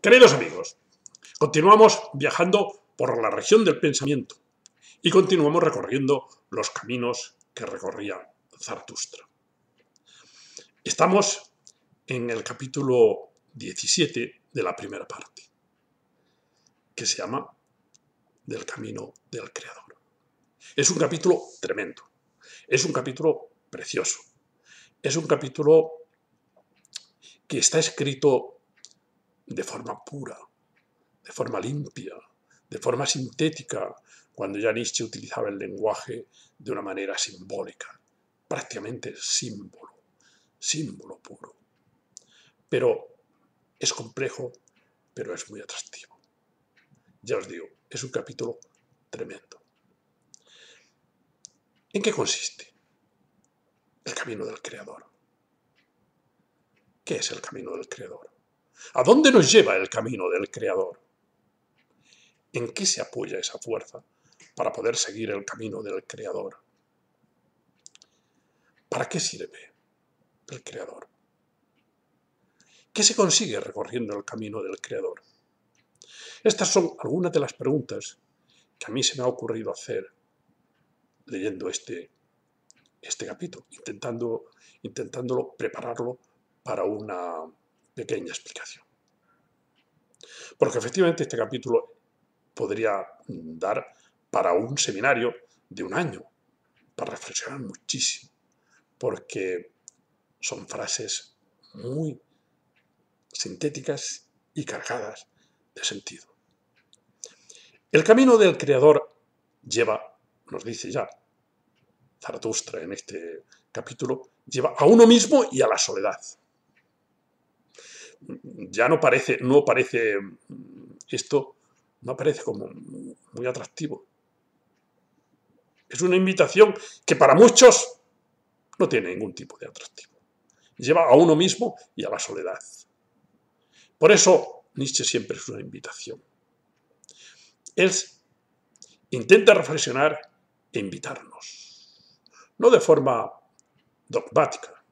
Queridos amigos, continuamos viajando por la región del pensamiento y continuamos recorriendo los caminos que recorría Zaratustra. Estamos en el capítulo 17 de la primera parte, que se llama Del camino del creador. Es un capítulo tremendo, es un capítulo precioso, es un capítulo que está escrito de forma pura, de forma limpia, de forma sintética, cuando ya Nietzsche utilizaba el lenguaje de una manera simbólica, prácticamente símbolo puro. Pero es complejo, pero es muy atractivo. Ya os digo, es un capítulo tremendo. ¿En qué consiste el camino del creador? ¿Qué es el camino del creador? ¿A dónde nos lleva el camino del creador? ¿En qué se apoya esa fuerza para poder seguir el camino del creador? ¿Para qué sirve el creador? ¿Qué se consigue recorriendo el camino del creador? Estas son algunas de las preguntas que a mí se me ha ocurrido hacer leyendo este capítulo, intentándolo prepararlo para una pequeña explicación. Porque efectivamente este capítulo podría dar para un seminario de un año, para reflexionar muchísimo, porque son frases muy sintéticas y cargadas de sentido. El camino del creador lleva, nos dice ya Zaratustra en este capítulo, lleva a uno mismo y a la soledad. Ya no parece como muy atractivo. Es una invitación que para muchos no tiene ningún tipo de atractivo. Lleva a uno mismo y a la soledad. Por eso Nietzsche siempre es una invitación. Él intenta reflexionar e invitarnos, no de forma dogmática,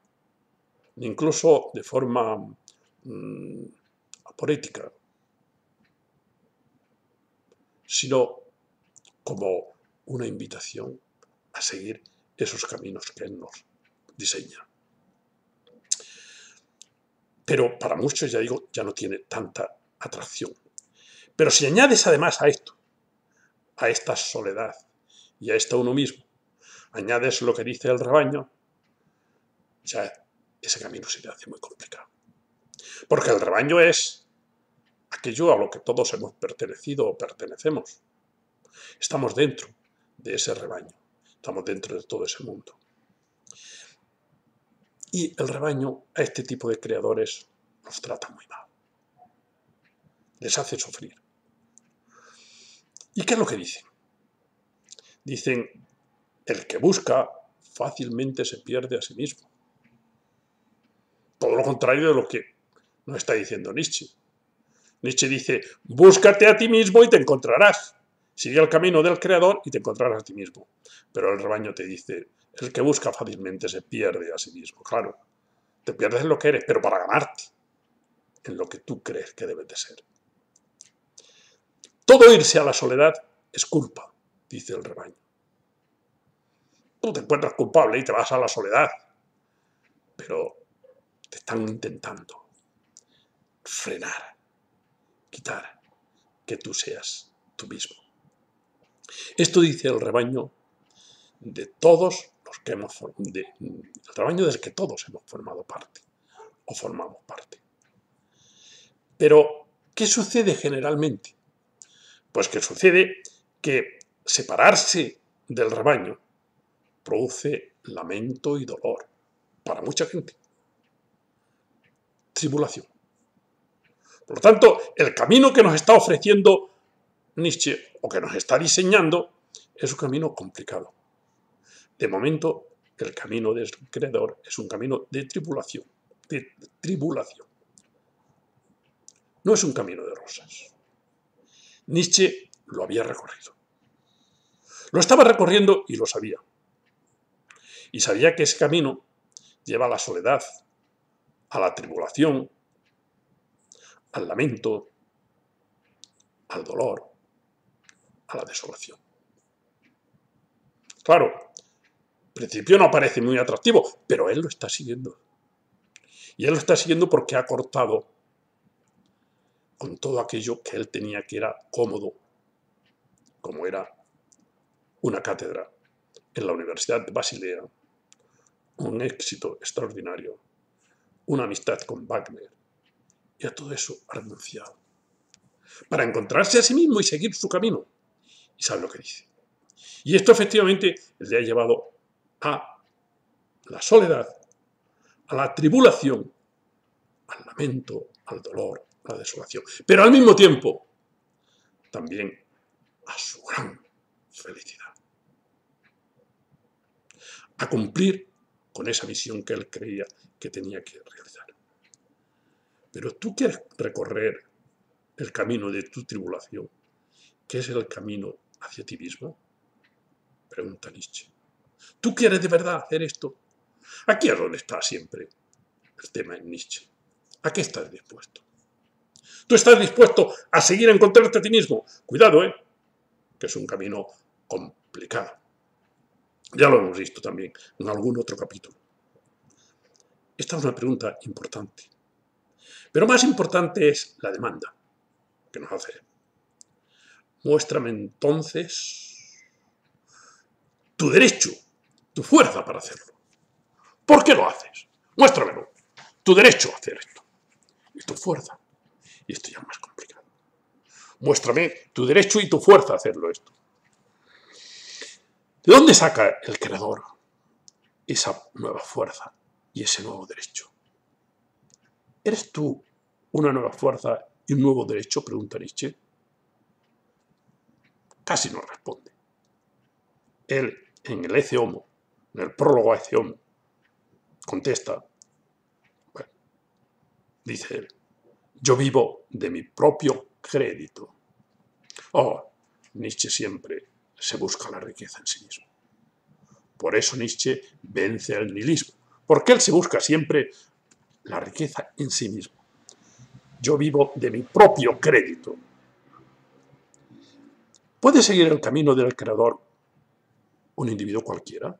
ni incluso de forma apolítica, sino como una invitación a seguir esos caminos que él nos diseña. Pero para muchos, ya digo, ya no tiene tanta atracción. Pero si añades además a esto, a esta soledad y a esto uno mismo, añades lo que dice el rebaño, ya ese camino se le hace muy complicado. Porque el rebaño es aquello a lo que todos hemos pertenecido o pertenecemos. Estamos dentro de ese rebaño, estamos dentro de todo ese mundo. Y el rebaño a este tipo de creadores los trata muy mal. Les hace sufrir. ¿Y qué es lo que dicen? Dicen, el que busca fácilmente se pierde a sí mismo. Todo lo contrario de lo que nos está diciendo Nietzsche. Nietzsche dice, búscate a ti mismo y te encontrarás. Sigue el camino del creador y te encontrarás a ti mismo. Pero el rebaño te dice, el que busca fácilmente se pierde a sí mismo. Claro, te pierdes en lo que eres, pero para ganarte en lo que tú crees que debes de ser. Todo irse a la soledad es culpa, dice el rebaño. Tú te encuentras culpable y te vas a la soledad, pero te están intentando frenar, quitar, que tú seas tú mismo. Esto dice el rebaño de todos los que hemos el rebaño del que todos hemos formado parte o formamos parte. Pero, ¿qué sucede generalmente? Pues que sucede que separarse del rebaño produce lamento y dolor para mucha gente. Tribulación. Por lo tanto, el camino que nos está ofreciendo Nietzsche, o que nos está diseñando, es un camino complicado. De momento, el camino del creador es un camino de tribulación. No es un camino de rosas. Nietzsche lo había recorrido. Lo estaba recorriendo y lo sabía. Y sabía que ese camino lleva a la soledad, a la tribulación, al lamento, al dolor, a la desolación. Claro, al principio no parece muy atractivo, pero él lo está siguiendo. Y él lo está siguiendo porque ha cortado con todo aquello que él tenía que era cómodo, como era una cátedra en la Universidad de Basilea, un éxito extraordinario, una amistad con Wagner, y a todo eso ha renunciado, para encontrarse a sí mismo y seguir su camino. Y sabe lo que dice. Y esto efectivamente le ha llevado a la soledad, a la tribulación, al lamento, al dolor, a la desolación, pero al mismo tiempo también a su gran felicidad, a cumplir con esa misión que él creía que tenía que realizar. Pero tú quieres recorrer el camino de tu tribulación, que es el camino hacia ti mismo, pregunta Nietzsche. ¿Tú quieres de verdad hacer esto? Aquí es donde está siempre el tema en Nietzsche. ¿A qué estás dispuesto? ¿Tú estás dispuesto a seguir a encontrarte a ti mismo? Cuidado, que es un camino complicado. Ya lo hemos visto también en algún otro capítulo. Esta es una pregunta importante. Pero más importante es la demanda que nos hace. Muéstrame entonces tu derecho, tu fuerza para hacerlo. ¿Por qué lo haces? Muéstramelo. Tu derecho a hacer esto. Y tu fuerza. Y esto ya es más complicado. Muéstrame tu derecho y tu fuerza a hacerlo esto. ¿De dónde saca el creador esa nueva fuerza y ese nuevo derecho? ¿Eres tú una nueva fuerza y un nuevo derecho?, pregunta Nietzsche. Casi no responde. Él, en el Ecce Homo, en el prólogo a Ecce Homo, contesta, bueno, dice él, yo vivo de mi propio crédito. Oh, Nietzsche siempre se busca la riqueza en sí mismo. Por eso Nietzsche vence al nihilismo, porque él se busca siempre la riqueza en sí mismo. Yo vivo de mi propio crédito. ¿Puede seguir el camino del creador un individuo cualquiera?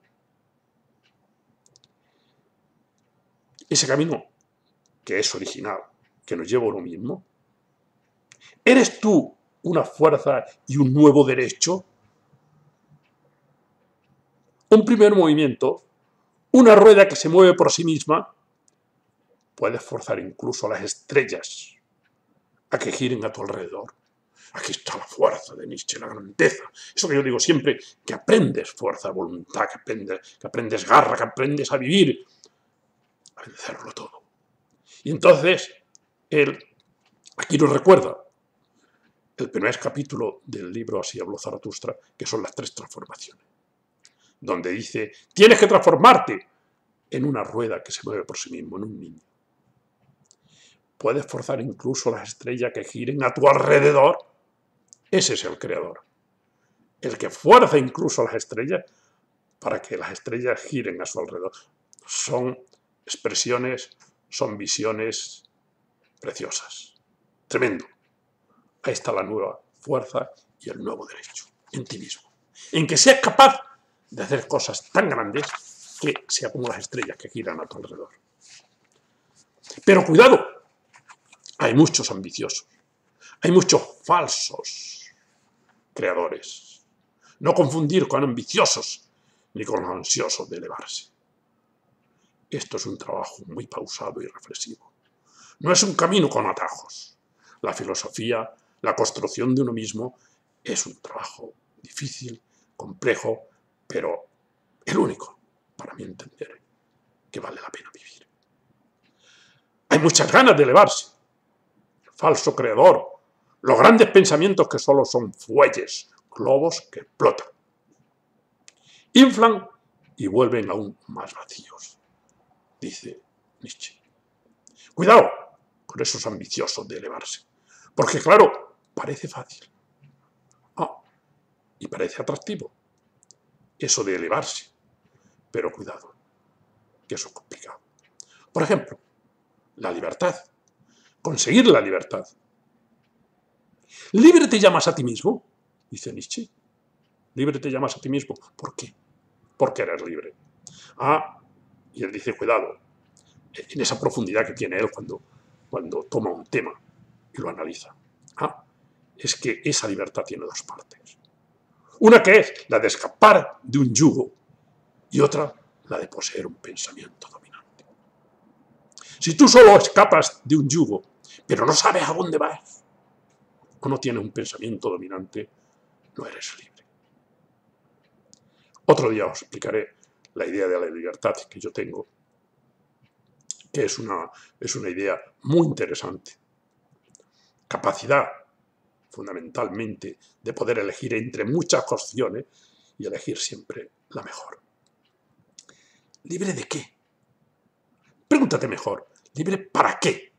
Ese camino que es original, que nos lleva a uno mismo. ¿Eres tú una fuerza y un nuevo derecho? Un primer movimiento, una rueda que se mueve por sí misma, puede forzar incluso a las estrellas a que giren a tu alrededor. Aquí está la fuerza de Nietzsche, la grandeza. Eso que yo digo siempre, que aprendes fuerza, voluntad, que aprendes garra, que aprendes a vivir, a vencerlo todo. Y entonces, él aquí nos recuerda el primer capítulo del libro Así habló Zaratustra, que son las 3 transformaciones, donde dice, tienes que transformarte en una rueda que se mueve por sí mismo, en un niño. Puedes forzar incluso las estrellas que giren a tu alrededor. Ese es el creador. El que fuerza incluso a las estrellas para que las estrellas giren a su alrededor. Son expresiones, son visiones preciosas. Tremendo. Ahí está la nueva fuerza y el nuevo derecho en ti mismo. En que seas capaz de hacer cosas tan grandes que sea como las estrellas que giran a tu alrededor. Pero cuidado, hay muchos ambiciosos, hay muchos falsos creadores. No confundir con ambiciosos ni con ansiosos de elevarse. Esto es un trabajo muy pausado y reflexivo. No es un camino con atajos. La filosofía, la construcción de uno mismo, es un trabajo difícil, complejo, pero el único, para mi entender, que vale la pena vivir. Hay muchas ganas de elevarse. El falso creador, los grandes pensamientos que solo son fuelles, globos que explotan. Inflan y vuelven aún más vacíos, dice Nietzsche. Cuidado con esos ambiciosos de elevarse, porque claro, parece fácil. Y parece atractivo eso de elevarse, pero cuidado, que eso es complicado. Por ejemplo, la libertad. conseguir la libertad. ¿Libre te llamas a ti mismo? Dice Nietzsche. ¿Libre te llamas a ti mismo? ¿Por qué? Porque eres libre. Y él dice, cuidado, en esa profundidad que tiene él cuando toma un tema y lo analiza. Es que esa libertad tiene dos partes. Una que es la de escapar de un yugo y otra la de poseer un pensamiento dominante. Si tú solo escapas de un yugo, pero no sabes a dónde vas, o no tienes un pensamiento dominante, no eres libre. Otro día os explicaré la idea de la libertad que yo tengo, que es una idea muy interesante. Capacidad, fundamentalmente, de poder elegir entre muchas opciones y elegir siempre la mejor. ¿Libre de qué? Pregúntate mejor, ¿libre para qué?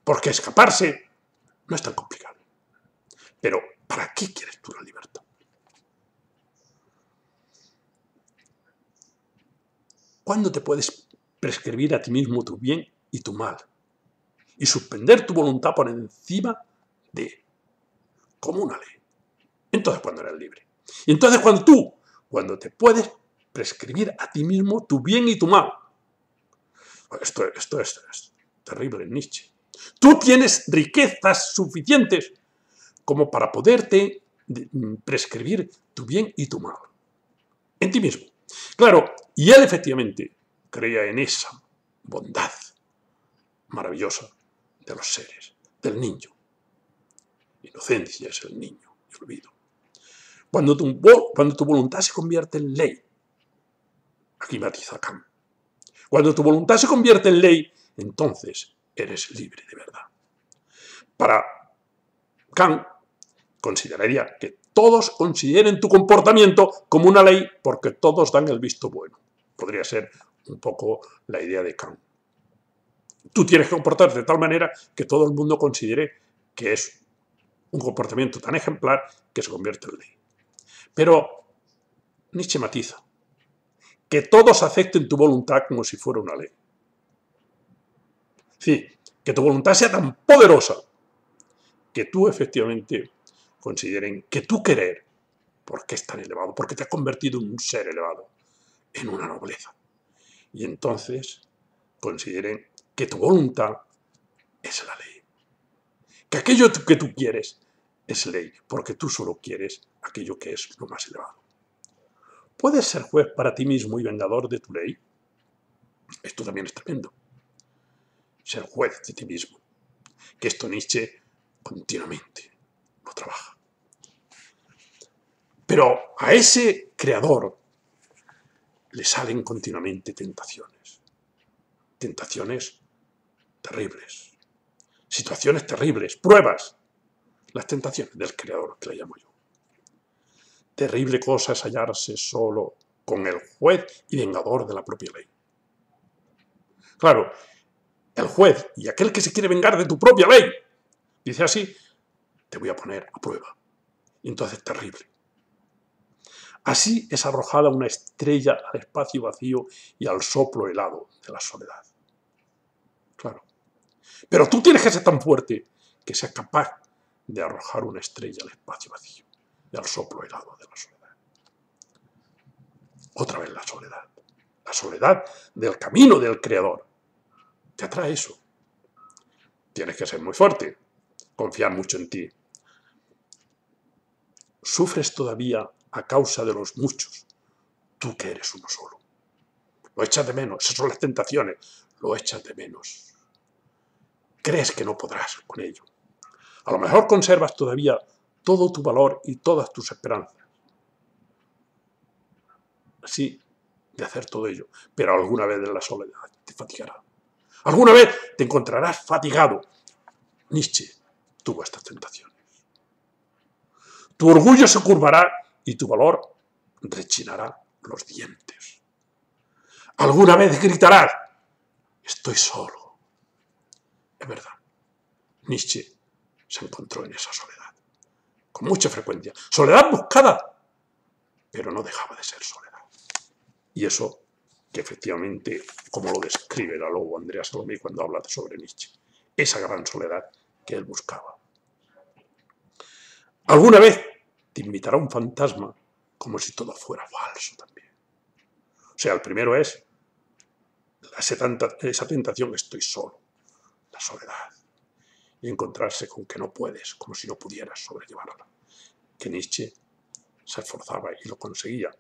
Porque escaparse no es tan complicado. Pero, ¿para qué quieres tú la libertad? ¿Cuándo te puedes prescribir a ti mismo tu bien y tu mal? Y suspender tu voluntad por encima de, como una ley. Entonces, cuando eres libre. Y entonces, cuando te puedes prescribir a ti mismo tu bien y tu mal. Esto es terrible en Nietzsche. Tú tienes riquezas suficientes como para poderte prescribir tu bien y tu mal. En ti mismo. Claro, y él efectivamente creía en esa bondad maravillosa de los seres, del niño. Inocencia es el niño, y olvido. Cuando tu voluntad se convierte en ley, aquí matiza Kant, cuando tu voluntad se convierte en ley, entonces eres libre de verdad. Para Kant, consideraría que todos consideren tu comportamiento como una ley porque todos dan el visto bueno. Podría ser un poco la idea de Kant. Tú tienes que comportarte de tal manera que todo el mundo considere que es un comportamiento tan ejemplar que se convierte en ley. Pero Nietzsche matiza que todos acepten tu voluntad como si fuera una ley. Sí, que tu voluntad sea tan poderosa que tú efectivamente consideren que tu querer, porque es tan elevado, porque te has convertido en un ser elevado, en una nobleza. Y entonces consideren que tu voluntad es la ley. Que aquello que tú quieres es ley, porque tú solo quieres aquello que es lo más elevado. ¿Puedes ser juez para ti mismo y vengador de tu ley? Esto también es tremendo. Ser juez de ti mismo. Que esto Nietzsche continuamente lo trabaja. Pero a ese creador le salen continuamente tentaciones. Tentaciones terribles. Situaciones terribles, pruebas. Las tentaciones del creador, que le llamo yo. Terrible cosa es hallarse solo con el juez y vengador de la propia ley. Claro, el juez y aquel que se quiere vengar de tu propia ley, dice así, te voy a poner a prueba. Y entonces terrible. Así es arrojada una estrella al espacio vacío y al soplo helado de la soledad. Claro. Pero tú tienes que ser tan fuerte que seas capaz de arrojar una estrella al espacio vacío y al soplo helado de la soledad. Otra vez la soledad. La soledad del camino del Creador. Te atrae eso. Tienes que ser muy fuerte, confiar mucho en ti. Sufres todavía a causa de los muchos, tú que eres uno solo. Lo echas de menos, esas son las tentaciones, lo echas de menos. Crees que no podrás con ello. A lo mejor conservas todavía todo tu valor y todas tus esperanzas. Sí, de hacer todo ello, pero alguna vez en la soledad te fatigará. Alguna vez te encontrarás fatigado. Nietzsche tuvo estas tentaciones. Tu orgullo se curvará y tu valor rechinará los dientes. Alguna vez gritarás, estoy solo. Es verdad, Nietzsche se encontró en esa soledad, con mucha frecuencia. Soledad buscada, pero no dejaba de ser soledad. Y eso que efectivamente, como lo describe la lobo Andrea Salomé cuando habla sobre Nietzsche, esa gran soledad que él buscaba. Alguna vez te invitará un fantasma como si todo fuera falso también. O sea, el primero es esa tentación, estoy solo, la soledad, y encontrarse con que no puedes, como si no pudieras sobrellevarla. Que Nietzsche se esforzaba y lo conseguía.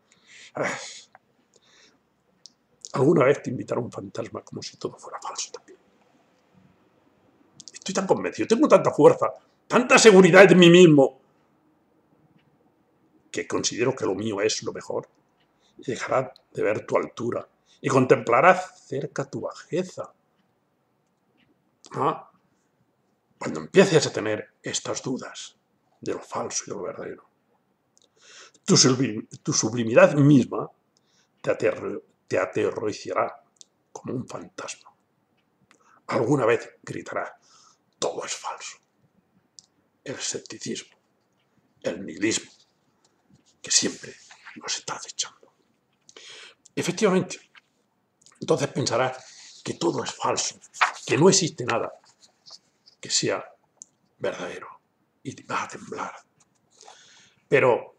Alguna vez te invitará un fantasma como si todo fuera falso también. Estoy tan convencido, tengo tanta fuerza, tanta seguridad en mí mismo, que considero que lo mío es lo mejor, y dejarás de ver tu altura y contemplarás cerca tu bajeza. Cuando empieces a tener estas dudas de lo falso y de lo verdadero, tu sublimidad misma te aterrorizará como un fantasma. Alguna vez gritará, todo es falso. El escepticismo, el nihilismo, que siempre nos está acechando. Efectivamente, entonces pensarás que todo es falso, que no existe nada que sea verdadero, y te vas a temblar. Pero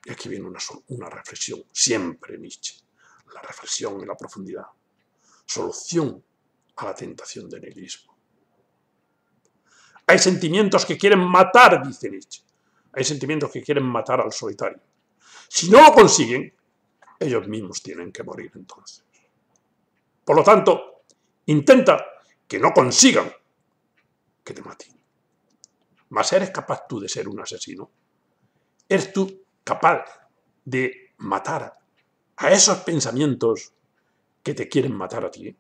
aquí viene una reflexión, siempre Nietzsche, la reflexión en la profundidad, solución a la tentación del nihilismo. Hay sentimientos que quieren matar, dice Nietzsche, hay sentimientos que quieren matar al solitario. Si no lo consiguen, ellos mismos tienen que morir entonces. Por lo tanto, intenta que no consigan que te maten. Mas ¿eres capaz tú de ser un asesino? ¿Eres tú capaz de matar a esos pensamientos que te quieren matar a ti?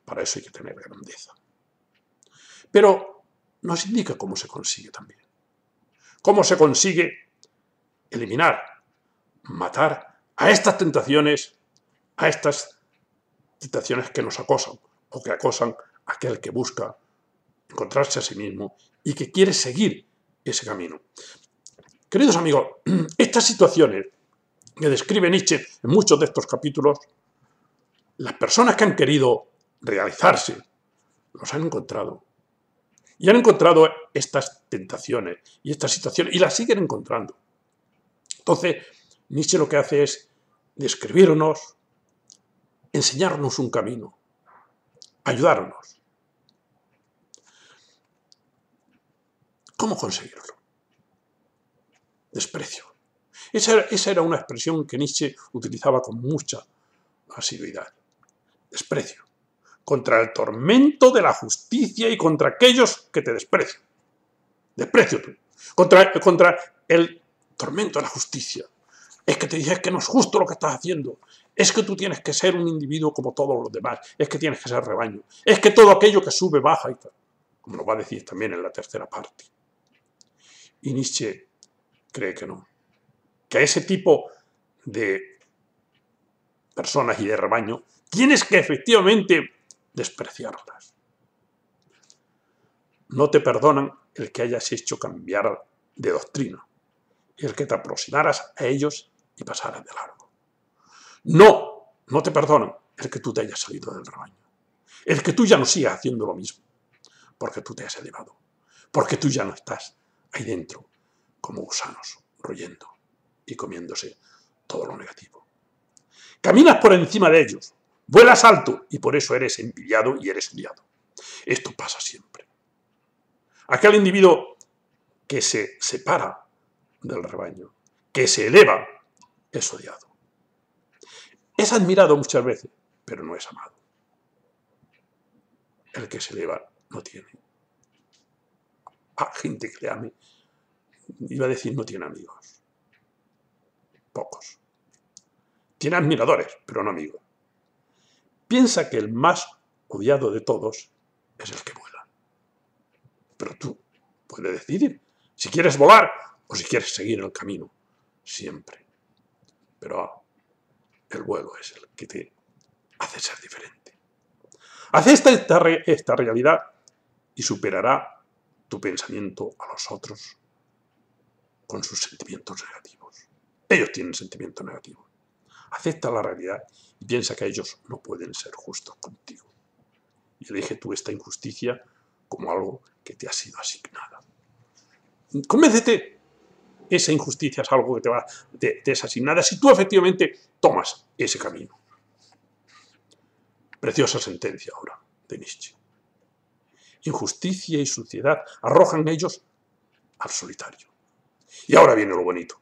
Para eso hay que tener grandeza. Pero nos indica cómo se consigue también. Cómo se consigue eliminar, matar a estas tentaciones que nos acosan o que acosan a aquel que busca encontrarse a sí mismo y que quiere seguir ese camino. Queridos amigos, estas situaciones que describe Nietzsche en muchos de estos capítulos, las personas que han querido realizarse los han encontrado. Y han encontrado estas tentaciones y estas situaciones y las siguen encontrando. Entonces, Nietzsche lo que hace es describirnos, enseñarnos un camino, ayudarnos. ¿Cómo conseguirlo? Desprecio. Esa era una expresión que Nietzsche utilizaba con mucha asiduidad. Desprecio. Contra el tormento de la justicia y contra aquellos que te desprecian. Desprecio tú. Contra el tormento de la justicia. Es que te dices que no es justo lo que estás haciendo. Es que tú tienes que ser un individuo como todos los demás. Es que tienes que ser rebaño. Es que todo aquello que sube baja y tal. Como nos va a decir también en la tercera parte. Y Nietzsche cree que no. Que a ese tipo de personas y de rebaño tienes que efectivamente despreciarlas. No te perdonan el que hayas hecho cambiar de doctrina, el que te aproximaras a ellos y pasaras de largo. No te perdonan el que tú te hayas salido del rebaño, el que tú ya no sigas haciendo lo mismo, porque tú te has elevado, porque tú ya no estás ahí dentro como gusanos, royendo y comiéndose todo lo negativo. Caminas por encima de ellos, vuelas alto y por eso eres envidiado y eres odiado. Esto pasa siempre. Aquel individuo que se separa del rebaño, que se eleva, es odiado. Es admirado muchas veces, pero no es amado. El que se eleva no tiene a gente que le ame. Iba a decir, no tiene amigos. Pocos. Tiene admiradores, pero no amigos. Piensa que el más odiado de todos es el que vuela. Pero tú puedes decidir si quieres volar o si quieres seguir el camino. Siempre. Pero el vuelo es el que te hace ser diferente. Acepta esta realidad y superará tu pensamiento a los otros con sus sentimientos negativos. Ellos tienen sentimientos negativos. Acepta la realidad y piensa que ellos no pueden ser justos contigo. y elige tú esta injusticia como algo que te ha sido asignada. Convéncete, esa injusticia es algo que te es asignada si tú efectivamente tomas ese camino. Preciosa sentencia ahora de Nietzsche. Injusticia y suciedad arrojan ellos al solitario. Y ahora viene lo bonito.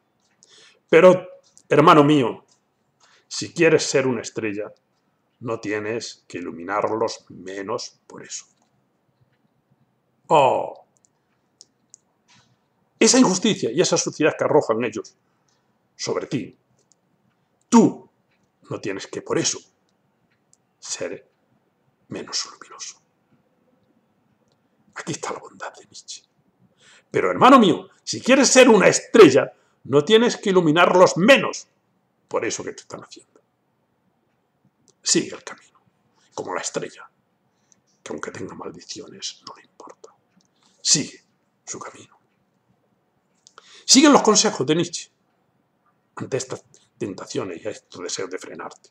Pero, hermano mío, si quieres ser una estrella, no tienes que iluminarlos menos por eso. ¡Oh! Esa injusticia y esa suciedad que arrojan ellos sobre ti, tú no tienes que por eso ser menos luminoso. Aquí está la bondad de Nietzsche. Pero, hermano mío, si quieres ser una estrella, no tienes que iluminarlos menos por eso que te están haciendo. Sigue el camino, como la estrella, que aunque tenga maldiciones, no le importa. Sigue su camino. Sigue los consejos de Nietzsche ante estas tentaciones y a estos deseos de frenarte.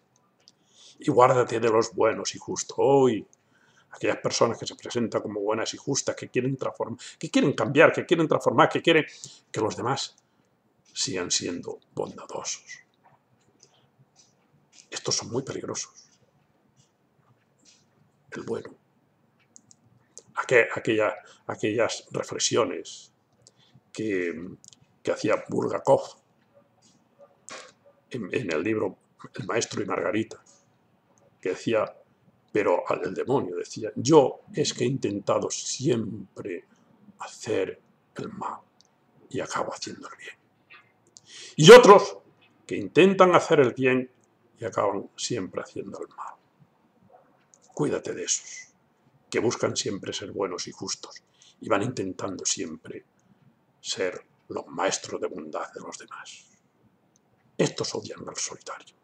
Y guárdate de los buenos y justos. Hoy, aquellas personas que se presentan como buenas y justas, que quieren transformar, que quieren cambiar, que quieren transformar, que quieren que los demás sigan siendo bondadosos. Estos son muy peligrosos. El bueno. Aquellas reflexiones que hacía Bulgakov en el libro El maestro y Margarita, que decía, pero el demonio decía, yo es que he intentado siempre hacer el mal y acabo haciendo el bien. Y otros que intentan hacer el bien y acaban siempre haciendo el mal. Cuídate de esos, que buscan siempre ser buenos y justos y van intentando siempre ser los maestros de bondad de los demás. Estos odian al solitario.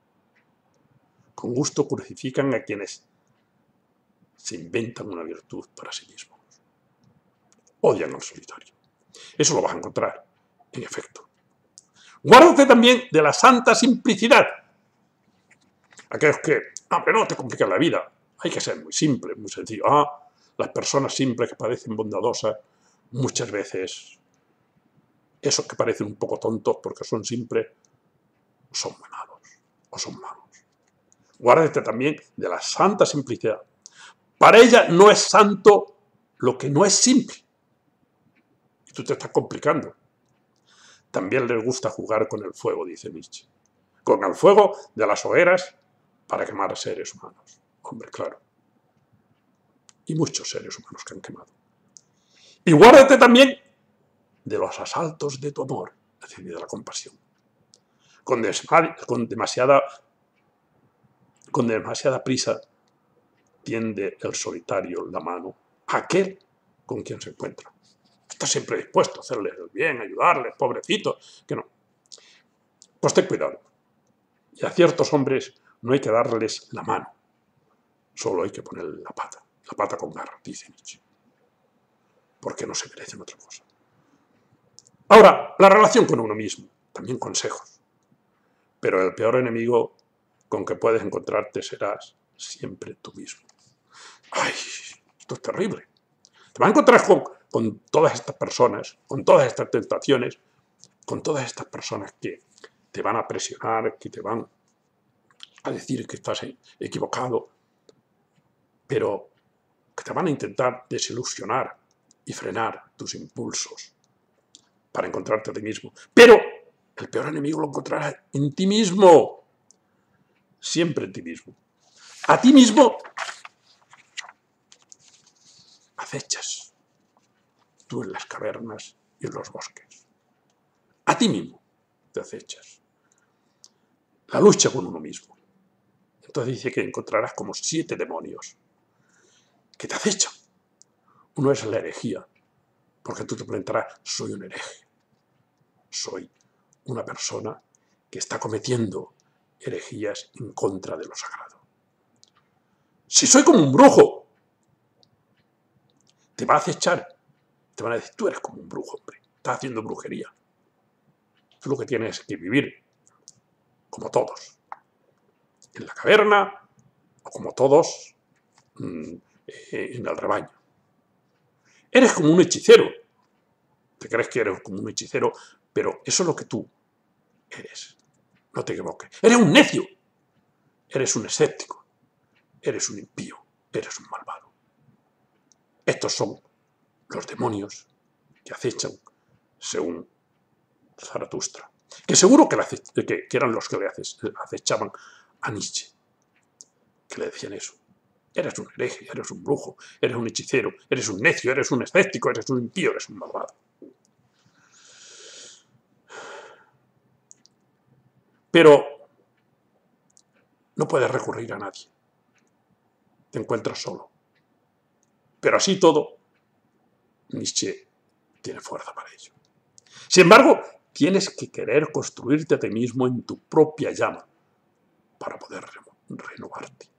Con gusto crucifican a quienes se inventan una virtud para sí mismos. Odian al solitario. Eso lo vas a encontrar, en efecto. Guárdate también de la santa simplicidad. Aquellos que, hombre, no te complican la vida. Hay que ser muy simple, muy sencillo. Las personas simples que parecen bondadosas, muchas veces, esos que parecen un poco tontos porque son simples, son muy malos o son malos. Guárdate también de la santa simplicidad. Para ella no es santo lo que no es simple. Y tú te estás complicando. También les gusta jugar con el fuego, dice Nietzsche. Con el fuego de las hogueras para quemar seres humanos. Hombre, claro. Y muchos seres humanos que han quemado. Y guárdate también de los asaltos de tu amor, es decir, de la compasión. Con demasiada prisa tiende el solitario la mano a aquel con quien se encuentra. Está siempre dispuesto a hacerle el bien, ayudarle, pobrecito, que no. Pues ten cuidado. Y a ciertos hombres no hay que darles la mano, solo hay que ponerle la pata con garra, dice Nietzsche, porque no se merecen otra cosa. Ahora, la relación con uno mismo, también consejos. Pero el peor enemigo con que puedes encontrarte serás siempre tú mismo. ¡Ay! Esto es terrible. Te vas a encontrar con todas estas personas, con todas estas tentaciones, con todas estas personas que te van a presionar, que te van a decir que estás equivocado, pero que te van a intentar desilusionar y frenar tus impulsos para encontrarte a ti mismo. Pero el peor enemigo lo encontrarás en ti mismo. Siempre en ti mismo. A ti mismo acechas. Tú en las cavernas y en los bosques. A ti mismo te acechas. La lucha con uno mismo. Entonces dice que encontrarás como 7 demonios que te acechan. Uno es la herejía, porque tú te preguntarás, soy un hereje. Soy una persona que está cometiendo herejías en contra de lo sagrado. Si soy como un brujo, te va a acechar. Te van a decir, tú eres como un brujo, hombre. Estás haciendo brujería. Tú lo que tienes que vivir, como todos, en la caverna, o como todos, en el rebaño. Eres como un hechicero. Te crees que eres como un hechicero, pero eso es lo que tú eres. No te equivoques. Eres un necio. Eres un escéptico. Eres un impío. Eres un malvado. Estos son los demonios que acechan según Zaratustra. Que seguro que eran los que le acechaban a Nietzsche. Que le decían eso. Eres un hereje, eres un brujo, eres un hechicero, eres un necio, eres un escéptico, eres un impío, eres un malvado. Pero no puedes recurrir a nadie. Te encuentras solo. Pero así todo, Nietzsche tiene fuerza para ello. Sin embargo, tienes que querer construirte a ti mismo en tu propia llama para poder renovarte.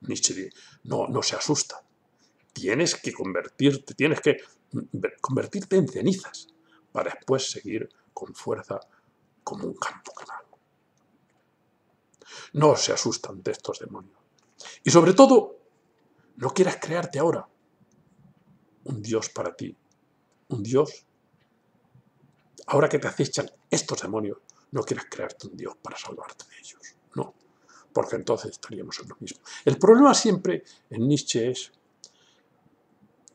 Nietzsche no se asusta. Tienes que convertirte en cenizas para después seguir con fuerza como un campo quemado. No se asusta ante estos demonios. Y sobre todo, no quieras crearte ahora un Dios para ti. Un Dios, ahora que te acechan estos demonios, no quieras crearte un Dios para salvarte de ellos. No, porque entonces estaríamos en lo mismo. El problema siempre en Nietzsche es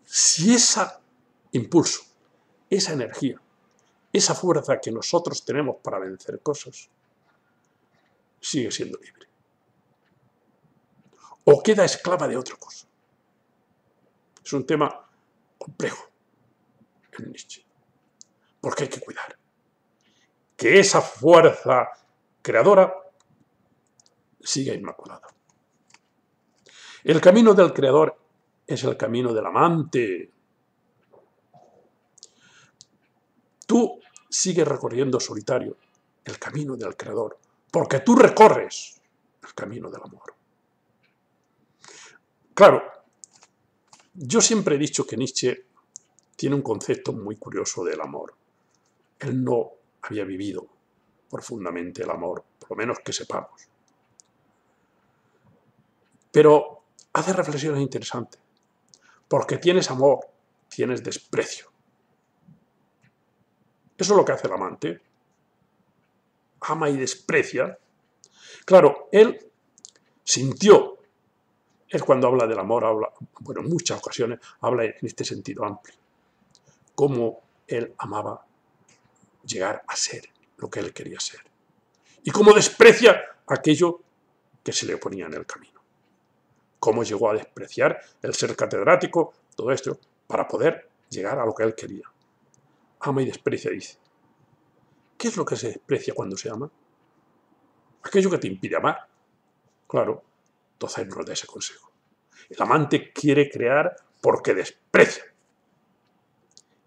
si ese impulso, esa energía, esa fuerza que nosotros tenemos para vencer cosas, sigue siendo libre. O queda esclava de otra cosa. Es un tema complejo en Nietzsche. Porque hay que cuidar que esa fuerza creadora siga inmaculada. El camino del creador es el camino del amante. Tú sigues recorriendo solitario el camino del creador, porque tú recorres el camino del amor. Claro, yo siempre he dicho que Nietzsche tiene un concepto muy curioso del amor. Él no había vivido profundamente el amor, por lo menos que sepamos. Pero hace reflexiones interesantes, porque tienes amor, tienes desprecio. Eso es lo que hace el amante. Ama y desprecia. Claro, él sintió, él cuando habla del amor, en muchas ocasiones, habla en este sentido amplio, cómo él amaba llegar a ser lo que él quería ser. Y cómo desprecia aquello que se le oponía en el camino. Cómo llegó a despreciar el ser catedrático, todo esto, para poder llegar a lo que él quería. Ama y desprecia, dice. ¿Qué es lo que se desprecia cuando se ama? Aquello que te impide amar. Claro, entonces no da ese consejo. El amante quiere crear porque desprecia.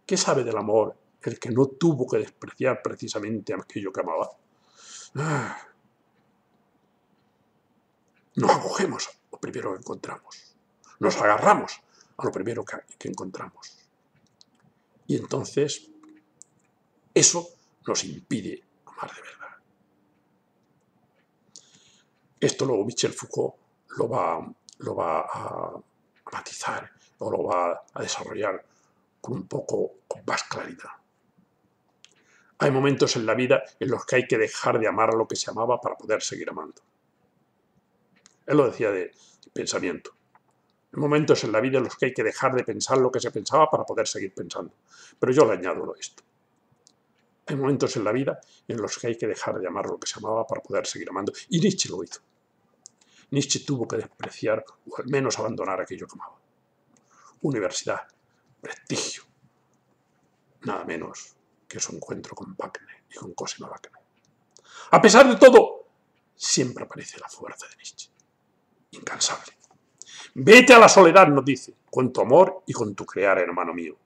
¿Qué sabe del amor el que no tuvo que despreciar precisamente aquello que amaba? Nos acogemos a lo primero que encontramos. Nos agarramos a lo primero que encontramos. Y entonces eso nos impide amar de verdad. Esto luego Michel Foucault lo va a matizar o lo va a desarrollar con más claridad. Hay momentos en la vida en los que hay que dejar de amar a lo que se amaba para poder seguir amando. Él lo decía de pensamiento. Hay momentos en la vida en los que hay que dejar de pensar lo que se pensaba para poder seguir pensando. Pero yo le añado esto. Hay momentos en la vida en los que hay que dejar de amar lo que se amaba para poder seguir amando. Y Nietzsche lo hizo. Nietzsche tuvo que despreciar o al menos abandonar aquello que amaba. Universidad, prestigio, nada menos que su encuentro con Wagner y con Cosima Wagner. A pesar de todo, siempre aparece la fuerza de Nietzsche, incansable. Vete a la soledad, nos dice, con tu amor y con tu crear, hermano mío.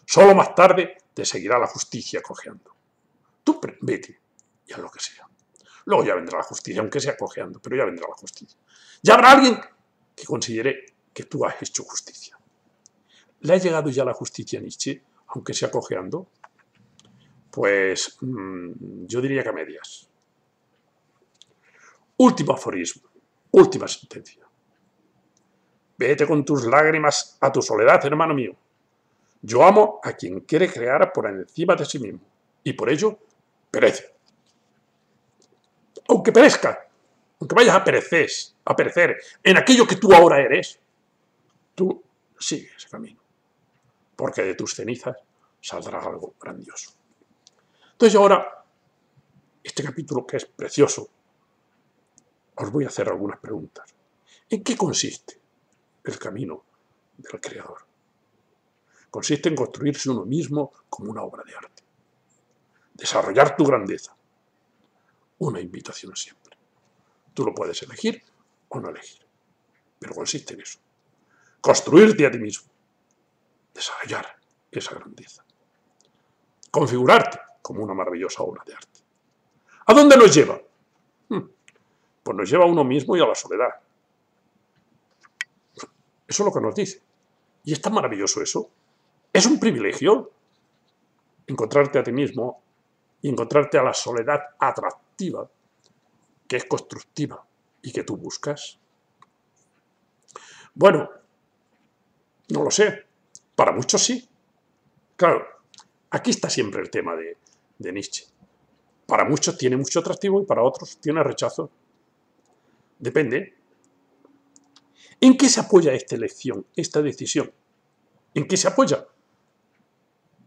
Solo más tarde te seguirá la justicia cojeando. Tú vete y haz lo que sea. Luego ya vendrá la justicia, aunque sea cojeando, pero ya vendrá la justicia. Ya habrá alguien que considere que tú has hecho justicia. ¿Le ha llegado ya la justicia a Nietzsche, aunque sea cojeando? Pues yo diría que a medias. Último aforismo, última sentencia. Vete con tus lágrimas a tu soledad, hermano mío. Yo amo a quien quiere crear por encima de sí mismo, y por ello perece. Aunque perezca, aunque vayas a perecer en aquello que tú ahora eres, tú sigue ese camino, porque de tus cenizas saldrá algo grandioso. Entonces ahora, este capítulo que es precioso, os voy a hacer algunas preguntas. ¿En qué consiste el camino del Creador? Consiste en construirse uno mismo como una obra de arte. Desarrollar tu grandeza. Una invitación siempre. Tú lo puedes elegir o no elegir, pero consiste en eso. Construirte a ti mismo. Desarrollar esa grandeza. Configurarte como una maravillosa obra de arte. ¿A dónde nos lleva? Pues nos lleva a uno mismo y a la soledad. Eso es lo que nos dice. Y es tan maravilloso eso. Es un privilegio encontrarte a ti mismo y encontrarte a la soledad atractiva, que es constructiva y que tú buscas. Bueno, no lo sé. Para muchos sí. Claro, aquí está siempre el tema de Nietzsche. Para muchos tiene mucho atractivo y para otros tiene rechazo. Depende. ¿En qué se apoya esta elección, esta decisión? ¿En qué se apoya?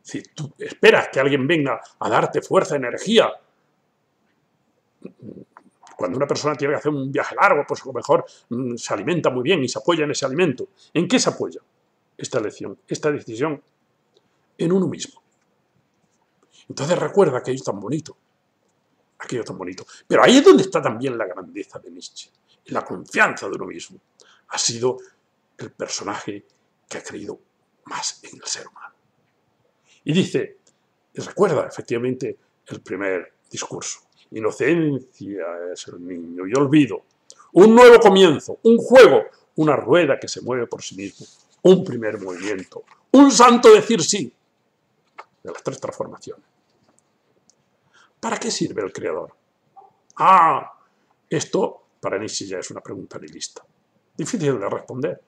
Si tú esperas que alguien venga a darte fuerza, energía, cuando una persona tiene que hacer un viaje largo, pues a lo mejor se alimenta muy bien y se apoya en ese alimento. ¿En qué se apoya esta elección, esta decisión? En uno mismo. Entonces recuerda aquello tan bonito. Aquello tan bonito. Pero ahí es donde está también la grandeza de Nietzsche. La confianza de uno mismo. Ha sido el personaje que ha creído más en el ser humano. Y dice, y recuerda efectivamente el primer discurso. Inocencia es el niño y olvido. Un nuevo comienzo, un juego, una rueda que se mueve por sí mismo. Un primer movimiento, un santo decir sí. De las tres transformaciones. ¿Para qué sirve el Creador? Esto para Nietzsche ya es una pregunta nihilista. Difícil de responder.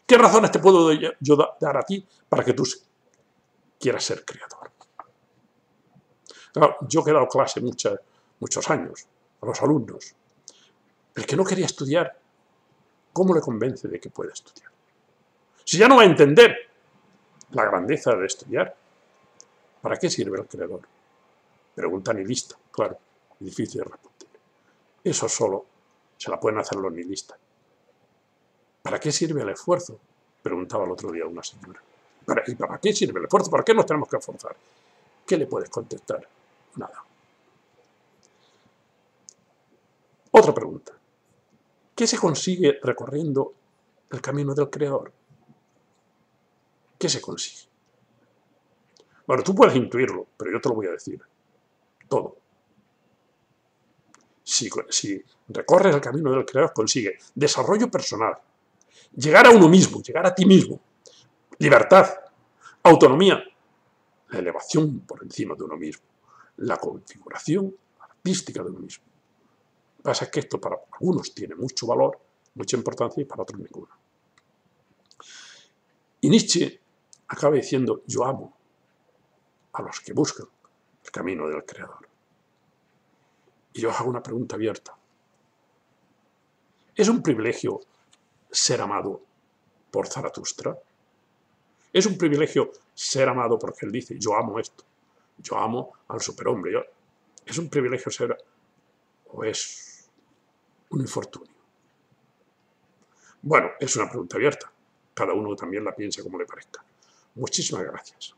¿Qué razones te puedo yo dar a ti para que tú quieras ser creador? Claro, yo he dado clase muchos años a los alumnos. El que no quería estudiar, ¿cómo le convence de que puede estudiar? Si ya no va a entender la grandeza de estudiar, ¿para qué sirve el Creador? Pregunta nihilista, claro, difícil de responder. Eso solo se la pueden hacer los nihilistas. ¿Para qué sirve el esfuerzo? Preguntaba el otro día una señora. ¿Y para qué sirve el esfuerzo? ¿Para qué nos tenemos que esforzar? ¿Qué le puedes contestar? Nada. Otra pregunta. ¿Qué se consigue recorriendo el camino del Creador? ¿Qué se consigue? Bueno, tú puedes intuirlo, pero yo te lo voy a decir. Todo. Si recorres el camino del Creador, consigue desarrollo personal, llegar a uno mismo, llegar a ti mismo, libertad, autonomía, la elevación por encima de uno mismo, la configuración artística de uno mismo. Lo que pasa es que esto para algunos tiene mucho valor, mucha importancia y para otros ninguna. Y Nietzsche acaba diciendo, yo amo a los que buscan el camino del Creador. Y yo os hago una pregunta abierta. ¿Es un privilegio ser amado por Zaratustra? ¿Es un privilegio ser amado porque él dice, yo amo esto, yo amo al superhombre? ¿Es un privilegio ser o es un infortunio? Bueno, es una pregunta abierta. Cada uno también la piensa como le parezca. Muchísimas gracias.